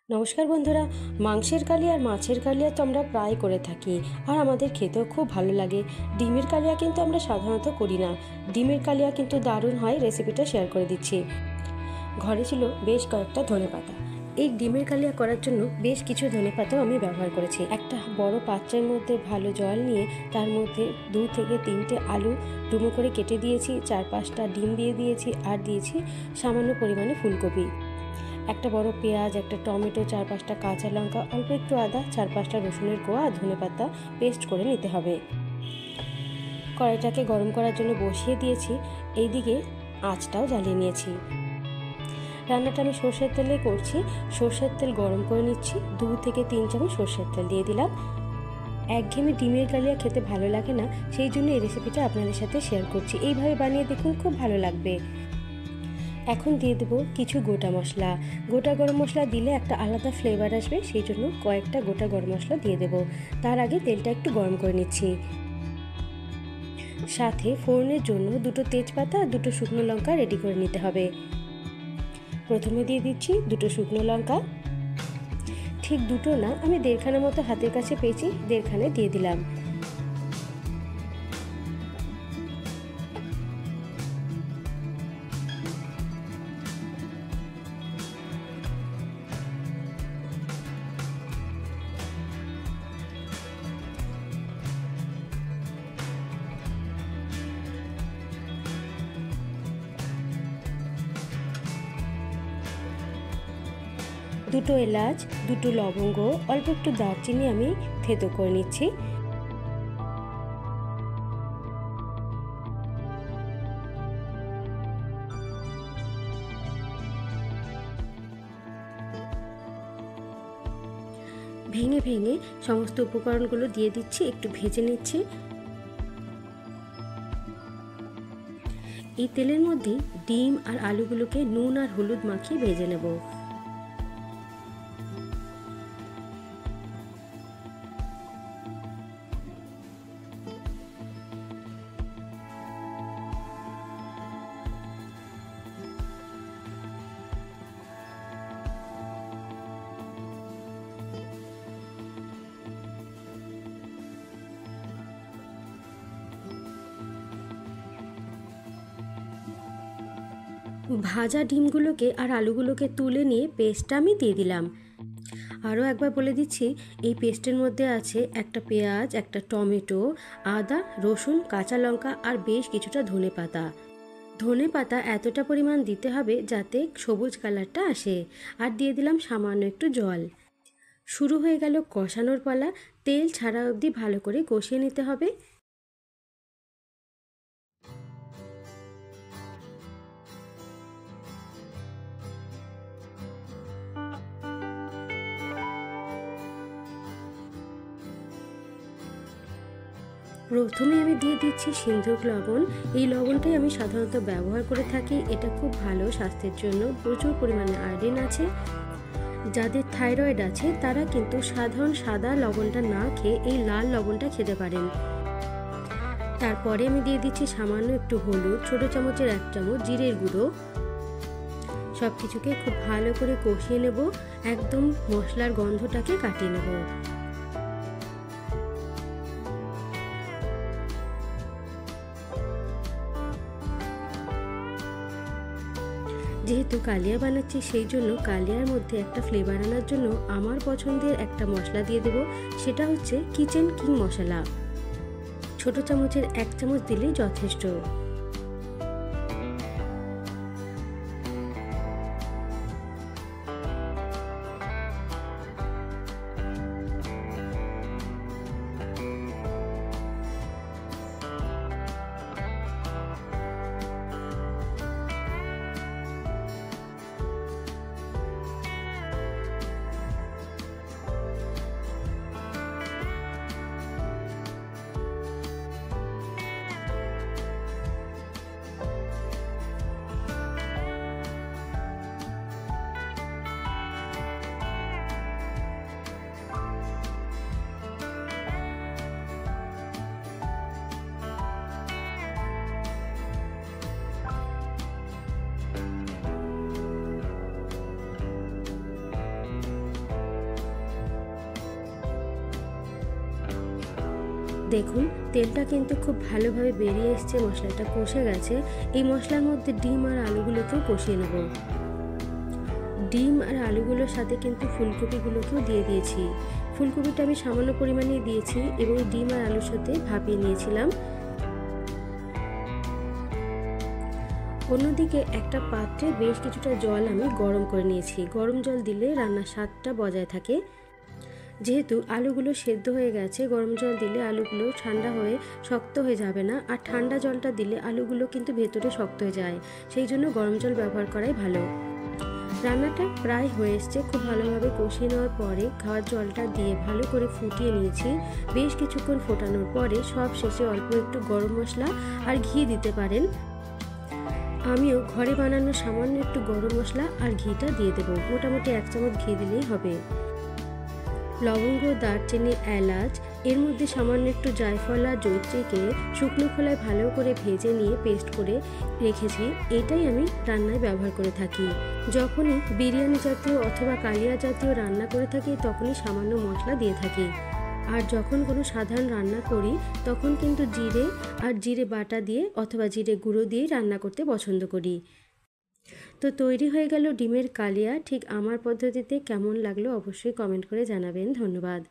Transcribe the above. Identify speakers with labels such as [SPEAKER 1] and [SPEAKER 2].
[SPEAKER 1] নমস্কার বন্ধুরা। মাংসের কালিয়া আর মাছের কালিয়া তো আমরা প্রায় করে থাকি, আর আমাদের খেতেও খুব ভালো লাগে। ডিমের কালিয়া কিন্তু আমরা সাধারণত করি না। ডিমের কালিয়া কিন্তু দারুণ হয়, রেসিপিটা শেয়ার করে দিচ্ছি। ঘরে ছিল বেশ কয়েকটা ধনেপাতা। এই ডিমের কালিয়া করার জন্য বেশ কিছু ধনেপাতাও আমি ব্যবহার করেছি। একটা বড় পাত্রের মধ্যে ভালো জল নিয়ে তার মধ্যে 2 থেকে 3টে আলু ডুমো করে কেটে দিয়েছি, 4-5টা ডিম দিয়ে দিয়েছি, আর দিয়েছি সামান্য পরিমাণে ফুলকপি, একটা বড় পেঁয়াজ, একটা টমেটো, 4-5টা কাঁচা লঙ্কা, অল্প একটু আদা, 4-5টা রসুনের কোয়া আর ধনেপাতা পেস্ট করে নিতে হবে। কড়াইটাকে গরম করার জন্য বসিয়ে দিয়েছি। এইদিকে আঁচটাও জ্বালিয়ে নিয়েছি। রান্নাটা আমি সর্ষের তেলে করছি। সর্ষের তেল গরম করে নিচ্ছি। 2 থেকে 3 চামচ সর্ষের তেল দিয়ে দিলাম। একঘেয়েমি ডিমের কালিয়া খেতে ভালো লাগে না, সেই জন্য এই রেসিপিটা আপনাদের সাথে শেয়ার করছি। এইভাবে বানিয়ে দেখুন, খুব ভালো লাগবে। এখন দিয়ে দেবো কিছু গোটা মশলা। গোটা গরম মশলা দিলে একটা আলাদা ফ্লেভার আসবে, সেই জন্য কয়েকটা গোটা গরম মশলা দিয়ে দেবো। তার আগে তেলটা একটু গরম করে নিচ্ছি। সাথে ফোড়নের জন্য 2টো তেজপাতা আর 2টো শুকনো লঙ্কা রেডি করে নিতে হবে। প্রথমে দিয়ে দিচ্ছি 2টো শুকনো লঙ্কা। ঠিক 2টো না, আমি 1.5খানা মতো হাতের কাছে পেয়েছি, 1.5খানা দিয়ে দিলাম। দুটো এলাচ, 2টো লবঙ্গ, অল্প একটু দারচিনি আমি থেতো করে নিচ্ছি। ভেঙে ভেঙে সমস্ত উপকরণগুলো দিয়ে দিচ্ছি, একটু ভেজে নিচ্ছি। এই তেলের মধ্যে ডিম আর আলুগুলোকে নুন আর হলুদ মাখিয়ে ভেজে নেব। ভাজা ডিমগুলোকে আর আলুগুলোকে তুলে নিয়ে পেস্টটা আমি দিয়ে দিলাম। আরও একবার বলে দিচ্ছি, এই পেস্টের মধ্যে আছে একটা পেঁয়াজ, একটা টমেটো, আদা, রসুন, কাঁচা লঙ্কা আর বেশ কিছুটা ধনেপাতা। ধনেপাতা এতটা পরিমাণ দিতে হবে যাতে সবুজ কালারটা আসে। আর দিয়ে দিলাম সামান্য একটু জল। শুরু হয়ে গেল কষানোর পালা। তেল ছাড়া অবধি ভালো করে কষিয়ে নিতে হবে। প্রথমে আমি দিয়ে দিচ্ছি সিন্ধুক লবণ। এই লবণটাই আমি সাধারণত ব্যবহার করে থাকি। এটা খুব ভালো স্বাস্থ্যের জন্য, প্রচুর পরিমাণে আয়রন আছে। যাদের থাইরয়েড আছে তারা কিন্তু সাধারণ সাদা লবণটা না খেয়ে এই লাল লবণটা খেতে পারেন। তারপরে আমি দিয়ে দিচ্ছি সামান্য একটু হলুদ, ছোট চামচের 1 চামচ জিরের গুঁড়ো। সব কিছুকে খুব ভালো করে কষিয়ে নেব, একদম মশলার গন্ধটাকে কাটিয়ে নেব। যেহেতু কালিয়া বানাচ্ছি, সেই জন্য কালিয়ার মধ্যে একটা ফ্লেভার আনার জন্য আমার পছন্দের একটা মশলা দিয়ে দেব। সেটা হচ্ছে কিচেন কিং মশলা। ছোট চামচের 1 চামচ দিলেই যথেষ্ট। দেখুন তেলটা কিন্তু খুব ভালোভাবে বেরিয়ে এসছে, মশলাটা কষে গেছে। এই মশলার মধ্যে ডিম আর আলুগুলোকেও কষিয়ে নেব। ডিম আর আলুগুলোর সাথে কিন্তু ফুলকপিগুলোকেও দিয়ে দিয়েছি। ফুলকপিটা আমি সামান্য পরিমাণে দিয়েছি এবং ডিম আর আলুর সাথে ভাপিয়ে নিয়েছিলাম। অন্যদিকে একটা পাত্রে বেশ কিছুটা জল আমি গরম করে নিয়েছি। গরম জল দিলে রান্নার স্বাদটা বজায় থাকে। যেহেতু আলুগুলো সেদ্ধ হয়ে গেছে, গরম জল দিলে আলুগুলো ঠান্ডা হয়ে শক্ত হয়ে যাবে না, আর ঠান্ডা জলটা দিলে আলুগুলো কিন্তু ভেতরে শক্ত হয়ে যায়। সেই জন্য গরম জল ব্যবহার করাই ভালো। রান্নাটা প্রায় হয়ে এসছে। খুব ভালোভাবে কষিয়ে নেওয়ার পরে খাওয়ার জলটা দিয়ে ভালো করে ফুটিয়ে নিয়েছি। বেশ কিছুক্ষণ ফোটানোর পরে সব শেষে অল্প একটু গরম মশলা আর ঘি দিতে পারেন। আমিও ঘরে বানানো সামান্য একটু গরম মশলা আর ঘিটা দিয়ে দেবো। মোটামুটি 1 চামচ ঘি দিলেই হবে। লবঙ্গ, দারচিনি, এলাচ, এর মধ্যে সামান্য একটু জায়ফল আর জয়িত্রীকে শুকনো খোলায় ভালো করে ভেজে নিয়ে পেস্ট করে রেখেছি। এটাই আমি রান্নায় ব্যবহার করে থাকি। যখনই বিরিয়ানি জাতীয় অথবা কালিয়া জাতীয় রান্না করে থাকি তখনই সামান্য মশলা দিয়ে থাকি। আর যখন কোনো সাধারণ রান্না করি তখন কিন্তু জিরে আর জিরে বাটা দিয়ে অথবা জিরে গুঁড়ো দিয়েই রান্না করতে পছন্দ করি। তো তৈরি হয়ে গেল ডিমের কালিয়া। ঠিক আমার পদ্ধতিতে কেমন লাগলো অবশ্যই কমেন্ট করে জানাবেন। ধন্যবাদ।